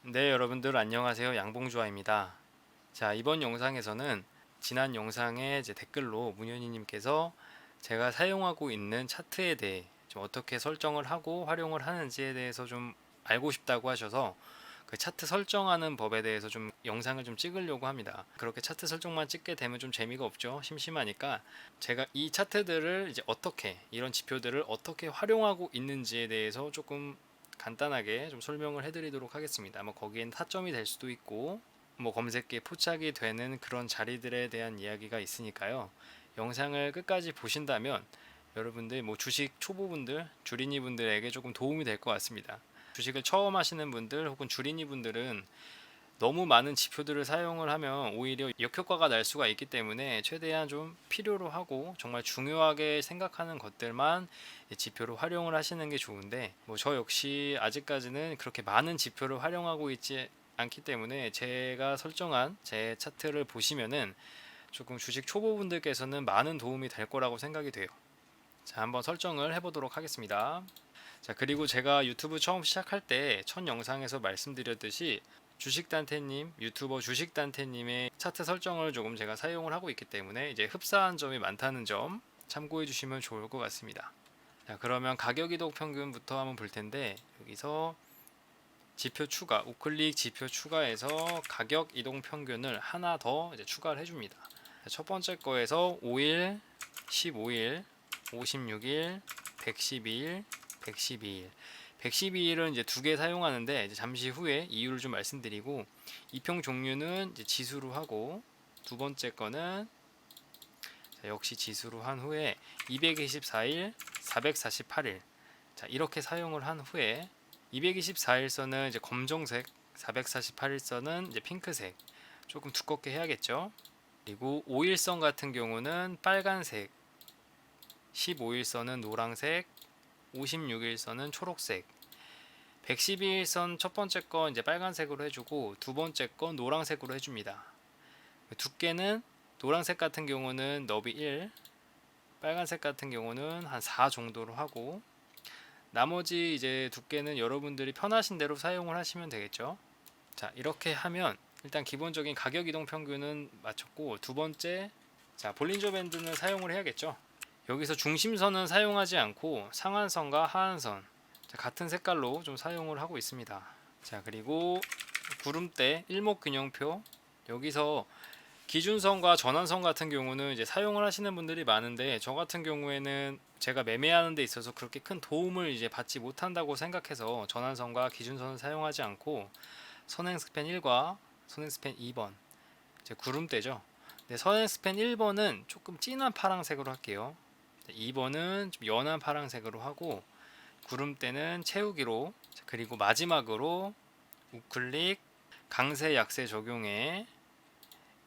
네, 여러분들 안녕하세요. 양봉주아입니다. 자, 이번 영상에서는 지난 영상에 이제 댓글로 문현희님께서 제가 사용하고 있는 차트에 대해 좀 어떻게 설정을 하고 활용을 하는지에 대해서 좀 알고 싶다고 하셔서 그 차트 설정하는 법에 대해서 좀 영상을 좀 찍으려고 합니다. 그렇게 차트 설정만 찍게 되면 좀 재미가 없죠. 심심하니까 제가 이 차트들을 이제 어떻게 이런 지표들을 어떻게 활용하고 있는지에 대해서 조금 간단하게 좀 설명을 해드리도록 하겠습니다. 뭐 거기엔 타점이 될 수도 있고 뭐 검색기에 포착이 되는 그런 자리들에 대한 이야기가 있으니까요. 영상을 끝까지 보신다면 여러분들 뭐 주식 초보분들, 주린이 분들에게 조금 도움이 될 것 같습니다. 주식을 처음 하시는 분들 혹은 주린이 분들은 너무 많은 지표들을 사용을 하면 오히려 역효과가 날 수가 있기 때문에 최대한 좀 필요로 하고 정말 중요하게 생각하는 것들만 지표로 활용을 하시는 게 좋은데 뭐 저 역시 아직까지는 그렇게 많은 지표를 활용하고 있지 않기 때문에 제가 설정한 제 차트를 보시면은 조금 주식 초보분들께서는 많은 도움이 될 거라고 생각이 돼요. 자, 한번 설정을 해보도록 하겠습니다. 자, 그리고 제가 유튜브 처음 시작할 때 첫 영상에서 말씀드렸듯이 주식단태님, 유튜버 주식단태님의 차트 설정을 조금 제가 사용을 하고 있기 때문에 이제 흡사한 점이 많다는 점 참고해 주시면 좋을 것 같습니다. 자, 그러면 가격 이동 평균부터 한번 볼 텐데 여기서 지표 추가, 우클릭 지표 추가해서 가격 이동 평균을 하나 더 이제 추가를 해줍니다. 첫 번째 거에서 5일, 15일, 56일, 112일, 112일. 112일은 이제 두 개 사용하는데 이제 잠시 후에 이유를 좀 말씀드리고 이평 종류는 이제 지수로 하고 두 번째 거는 역시 지수로 한 후에 224일, 448일 자 이렇게 사용을 한 후에 224일선은 이제 검정색, 448일선은 이제 핑크색 조금 두껍게 해야겠죠. 그리고 5일선 같은 경우는 빨간색, 15일선은 노란색, 56일선은 초록색, 112일선 첫 번째 건 이제 빨간색으로 해주고 두 번째 건 노란색으로 해줍니다. 두께는 노란색 같은 경우는 너비 1, 빨간색 같은 경우는 한 4 정도로 하고 나머지 이제 두께는 여러분들이 편하신 대로 사용을 하시면 되겠죠. 자, 이렇게 하면 일단 기본적인 가격 이동 평균은 맞췄고 두 번째 자, 볼린저 밴드는 사용을 해야겠죠. 여기서 중심선은 사용하지 않고 상한선과 하한선 자, 같은 색깔로 좀 사용을 하고 있습니다. 자, 그리고 구름대 일목균형표 여기서 기준선과 전환선 같은 경우는 이제 사용을 하시는 분들이 많은데 저 같은 경우에는 제가 매매하는 데 있어서 그렇게 큰 도움을 이제 받지 못한다고 생각해서 전환선과 기준선을 사용하지 않고 선행 스팬 1과 선행 스팬 2번 이제 구름대죠. 네, 선행 스팬 1번은 조금 진한 파란색으로 할게요. 2번은 좀 연한 파란색으로 하고 구름대는 채우기로 그리고 마지막으로 우클릭 강세 약세 적용에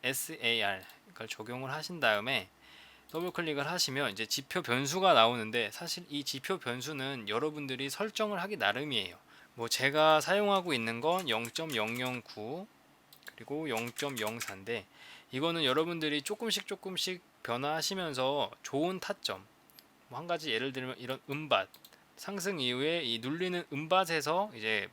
SAR 이걸 적용을 하신 다음에 더블 클릭을 하시면 이제 지표 변수가 나오는데 사실 이 지표 변수는 여러분들이 설정을 하기 나름이에요. 뭐 제가 사용하고 있는 건 0.009 그리고 0.04인데 이거는 여러분들이 조금씩 변화하시면서 좋은 타점 뭐 한 가지 예를 들면 이런 음밭 상승 이후에 이 눌리는 음밭에서 이제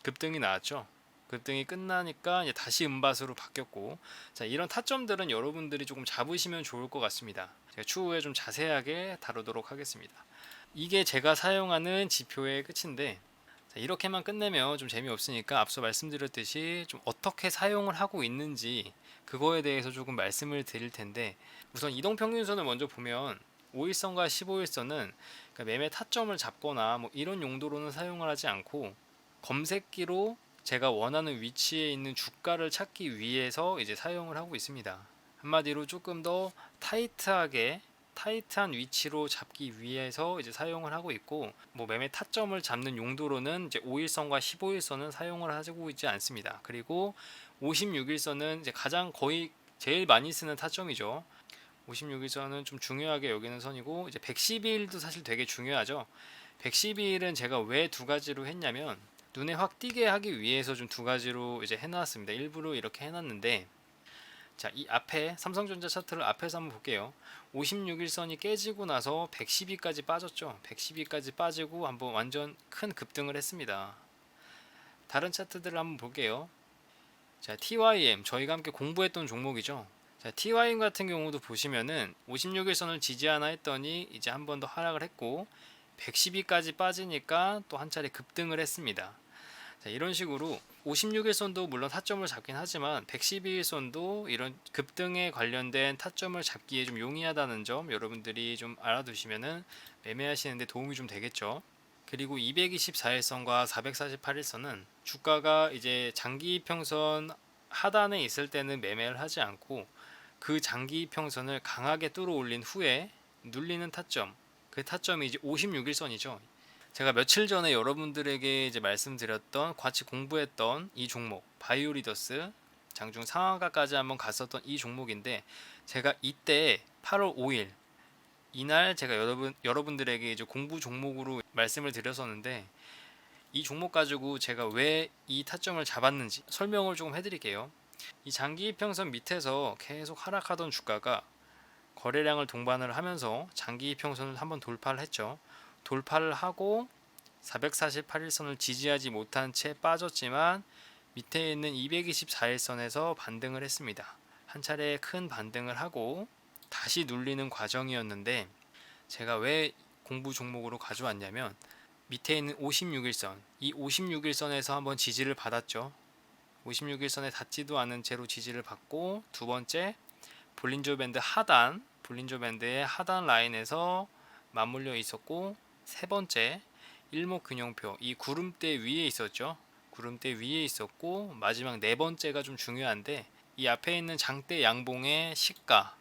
급등이 나왔죠. 급등이 끝나니까 이제 다시 음밭으로 바뀌었고 자 이런 타점들은 여러분들이 조금 잡으시면 좋을 것 같습니다. 제가 추후에 좀 자세하게 다루도록 하겠습니다. 이게 제가 사용하는 지표의 끝인데 자, 이렇게만 끝내면 좀 재미없으니까 앞서 말씀드렸듯이 좀 어떻게 사용을 하고 있는지 그거에 대해서 조금 말씀을 드릴 텐데 우선 이동평균선을 먼저 보면 5일선과 15일선은 그러니까 매매 타점을 잡거나 뭐 이런 용도로는 사용을 하지 않고 검색기로 제가 원하는 위치에 있는 주가를 찾기 위해서 이제 사용을 하고 있습니다. 한마디로 조금 더 타이트한 위치로 잡기 위해서 이제 사용을 하고 있고 뭐 매매 타점을 잡는 용도로는 이제 5일선과 15일선은 사용을 하고 있지 않습니다. 그리고 56일선은 이제 가장 거의 제일 많이 쓰는 타점이죠. 56일선은 좀 중요하게 여기는 선이고 이제 112일도 사실 되게 중요하죠. 112일은 제가 왜 두 가지로 했냐면 눈에 확 띄게 하기 위해서 좀 두 가지로 이제 해놨습니다. 일부러 이렇게 해놨는데 자, 이 앞에 삼성전자 차트를 앞에서 한번 볼게요. 56일선이 깨지고 나서 112까지 빠졌죠. 112까지 빠지고 한번 완전 큰 급등을 했습니다. 다른 차트들을 한번 볼게요. 자, TYM 저희가 함께 공부했던 종목이죠. 자, TYM 같은 경우도 보시면은 56일선을 지지하나 했더니 이제 한 번 더 하락을 했고 112까지 빠지니까 또 한 차례 급등을 했습니다. 자, 이런 식으로 56일선도 물론 타점을 잡긴 하지만 112일선도 이런 급등에 관련된 타점을 잡기에 좀 용이하다는 점 여러분들이 좀 알아두시면은 매매하시는데 도움이 좀 되겠죠. 그리고 224일선과 448일선은 주가가 이제 장기 평선 하단에 있을 때는 매매를 하지 않고 그 장기 평선을 강하게 뚫어 올린 후에 눌리는 타점, 그 타점이 이제 56일선이죠. 제가 며칠 전에 여러분들에게 이제 말씀드렸던 같이 공부했던 이 종목 바이오리더스 장중 상한가까지 한번 갔었던 이 종목인데 제가 이때 8월 5일 이날 제가 여러분들에게 이제 공부 종목으로 말씀을 드렸었는데 이 종목 가지고 제가 왜 이 타점을 잡았는지 설명을 조금 해드릴게요. 이 장기 이평선 밑에서 계속 하락하던 주가가 거래량을 동반을 하면서 장기 이평선을 한번 돌파를 했죠. 돌파를 하고 448일선을 지지하지 못한 채 빠졌지만 밑에 있는 224일선에서 반등을 했습니다. 한 차례 큰 반등을 하고 다시 눌리는 과정이었는데 제가 왜 공부 종목으로 가져왔냐면 밑에 있는 56일선, 이 56일선에서 한번 지지를 받았죠. 56일선에 닿지도 않은 채로 지지를 받고 두 번째 볼린저 밴드 하단, 볼린저 밴드의 하단 라인에서 맞물려 있었고 세 번째 일목균형표, 이 구름대 위에 있었죠. 구름대 위에 있었고 마지막 네 번째가 좀 중요한데 이 앞에 있는 장대 양봉의 시가,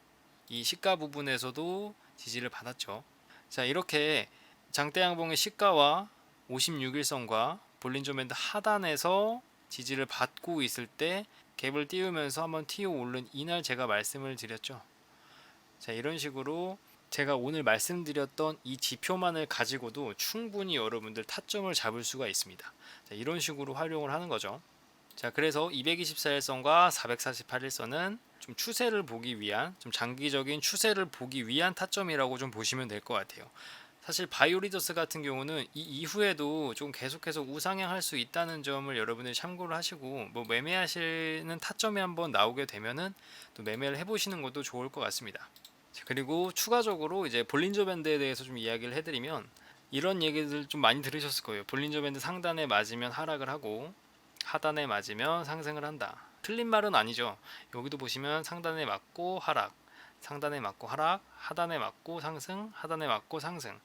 이 시가 부분에서도 지지를 받았죠. 자, 이렇게 장대 양봉의 시가와 56일선과 볼린저 밴드 하단에서 지지를 받고 있을 때 갭을 띄우면서 한번 튀어 오른 이날 제가 말씀을 드렸죠. 자, 이런 식으로 제가 오늘 말씀드렸던 이 지표만을 가지고도 충분히 여러분들 타점을 잡을 수가 있습니다. 자, 이런 식으로 활용을 하는 거죠. 자, 그래서 224일선과 448일선은 좀 추세를 보기 위한, 좀 장기적인 추세를 보기 위한 타점이라고 좀 보시면 될 것 같아요. 사실 바이오리더스 같은 경우는 이 이후에도 좀 계속해서 우상향할 수 있다는 점을 여러분들이 참고를 하시고 뭐 매매하시는 타점이 한번 나오게 되면은 또 매매를 해보시는 것도 좋을 것 같습니다. 그리고 추가적으로 이제 볼린저 밴드에 대해서 좀 이야기를 해드리면 이런 얘기들 좀 많이 들으셨을 거예요. 볼린저 밴드 상단에 맞으면 하락을 하고 하단에 맞으면 상승을 한다. 틀린 말은 아니죠. 여기도 보시면 상단에 맞고 하락, 상단에 맞고 하락, 하단에 맞고 상승, 하단에 맞고 상승.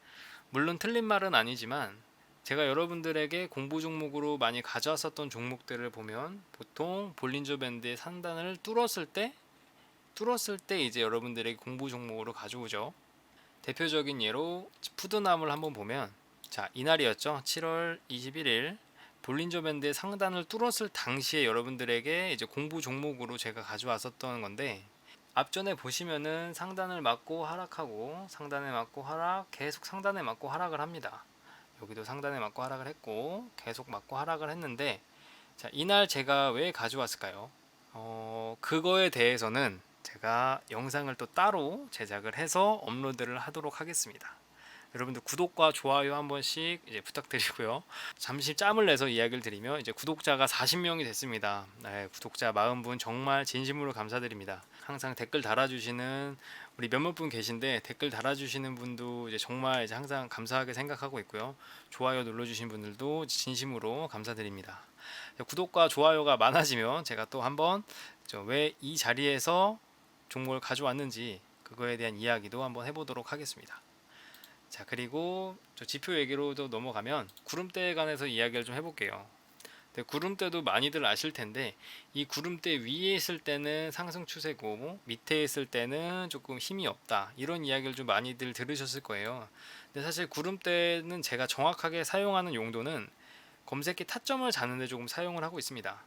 물론 틀린 말은 아니지만 제가 여러분들에게 공부 종목으로 많이 가져왔었던 종목들을 보면 보통 볼린저 밴드의 상단을 뚫었을 때 이제 여러분들에게 공부 종목으로 가져오죠. 대표적인 예로 푸드남을 한번 보면 자, 이날이었죠. 7월 21일 볼린저 밴드의 상단을 뚫었을 당시에 여러분들에게 이제 공부 종목으로 제가 가져왔었던 건데 앞전에 보시면은 상단을 맞고 하락하고 상단에 맞고 하락, 계속 상단에 맞고 하락을 합니다. 여기도 상단에 맞고 하락을 했고 계속 맞고 하락을 했는데 자, 이날 제가 왜 가져왔을까요? 그거에 대해서는 제가 영상을 또 따로 제작을 해서 업로드를 하도록 하겠습니다. 여러분들 구독과 좋아요 한 번씩 이제 부탁드리고요. 잠시 짬을 내서 이야기를 드리면 이제 구독자가 40명이 됐습니다. 네, 구독자 40분 정말 진심으로 감사드립니다. 항상 댓글 달아주시는 우리 몇몇 분 계신데 댓글 달아주시는 분도 이제 정말 이제 항상 감사하게 생각하고 있고요. 좋아요 눌러주신 분들도 진심으로 감사드립니다. 구독과 좋아요가 많아지면 제가 또 한번 왜 이 자리에서 종목을 가져왔는지 그거에 대한 이야기도 한번 해보도록 하겠습니다. 자, 그리고 지표 얘기로도 넘어가면 구름대에 관해서 이야기를 좀 해볼게요. 구름대도 많이들 아실 텐데 이 구름대 위에 있을 때는 상승 추세고 밑에 있을 때는 조금 힘이 없다, 이런 이야기를 좀 많이들 들으셨을 거예요. 근데 사실 구름대는 제가 정확하게 사용하는 용도는 검색기 타점을 잡는 데 조금 사용을 하고 있습니다.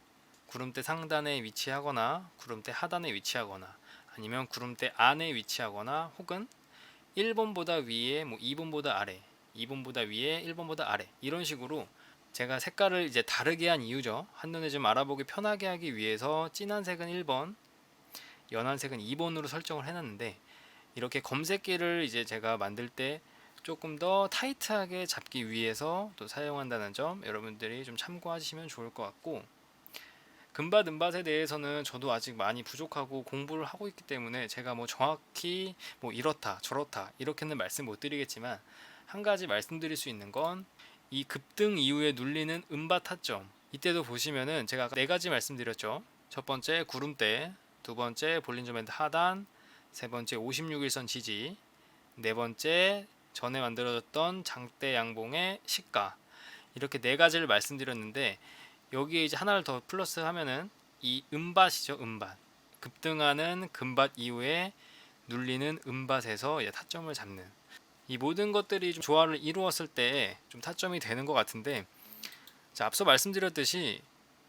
구름대 상단에 위치하거나 구름대 하단에 위치하거나 아니면 구름대 안에 위치하거나 혹은 1번보다 위에 2번보다 아래, 2번보다 위에 1번보다 아래, 이런 식으로 제가 색깔을 이제 다르게 한 이유죠. 한눈에 좀 알아보기 편하게 하기 위해서 진한 색은 1번, 연한 색은 2번으로 설정을 해놨는데 이렇게 검색기를 이제 제가 만들 때 조금 더 타이트하게 잡기 위해서 또 사용한다는 점 여러분들이 좀 참고하시면 좋을 것 같고, 금밭 은밭에 대해서는 저도 아직 많이 부족하고 공부를 하고 있기 때문에 제가 뭐 정확히 뭐 이렇다 저렇다 이렇게는 말씀 못 드리겠지만, 한 가지 말씀드릴 수 있는 건 이 급등 이후에 눌리는 은밭 타점, 이때도 보시면은 제가 네 가지 말씀드렸죠. 첫 번째 구름대, 두 번째 볼린저 밴드 하단, 세 번째 56일선 지지, 네 번째 전에 만들어졌던 장대 양봉의 시가, 이렇게 네 가지를 말씀드렸는데, 여기에 이제 하나를 더 플러스 하면은 이 은밭이죠. 은밭, 급등하는 금밭 이후에 눌리는 은밭에서 타점을 잡는, 이 모든 것들이 좀 조화를 이루었을 때 좀 타점이 되는 것 같은데, 자, 앞서 말씀드렸듯이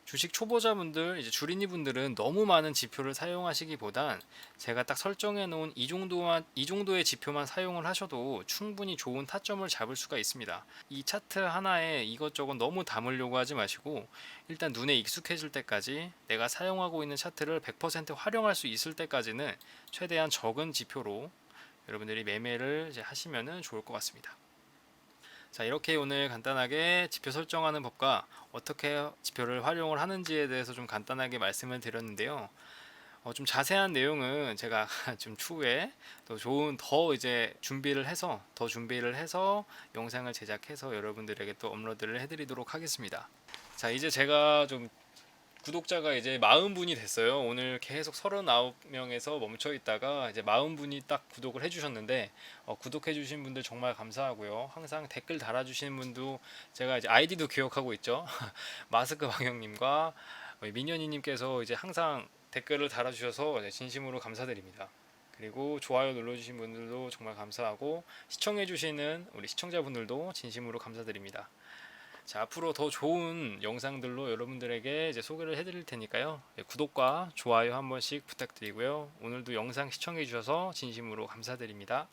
주식 초보자분들, 이제 주린이 분들은 너무 많은 지표를 사용하시기보단 제가 딱 설정해 놓은 이 정도의 지표만 사용을 하셔도 충분히 좋은 타점을 잡을 수가 있습니다. 이 차트 하나에 이것저것 너무 담으려고 하지 마시고, 일단 눈에 익숙해질 때까지, 내가 사용하고 있는 차트를 100% 활용할 수 있을 때까지는 최대한 적은 지표로 여러분들이 매매를 이제 하시면 좋을 것 같습니다. 자, 이렇게 오늘 간단하게 지표 설정하는 법과 어떻게 지표를 활용을 하는지에 대해서 좀 간단하게 말씀을 드렸는데요. 좀 자세한 내용은 제가 좀 추후에 또 좋은 더 이제 더 준비를 해서 영상을 제작해서 여러분들에게 또 업로드를 해드리도록 하겠습니다. 자, 이제 제가 좀 구독자가 이제 40분이 됐어요. 오늘 계속 39명에서 멈춰 있다가 이제 40분이 딱 구독을 해주셨는데, 구독해 주신 분들 정말 감사하고요. 항상 댓글 달아주시는 분도 제가 이제 아이디도 기억하고 있죠. 마스크 방영님과 민현이님께서 이제 항상 댓글을 달아주셔서 진심으로 감사드립니다. 그리고 좋아요 눌러주신 분들도 정말 감사하고, 시청해주시는 우리 시청자분들도 진심으로 감사드립니다. 자, 앞으로 더 좋은 영상들로 여러분들에게 이제 소개를 해드릴 테니까요. 구독과 좋아요 한 번씩 부탁드리고요. 오늘도 영상 시청해 주셔서 진심으로 감사드립니다.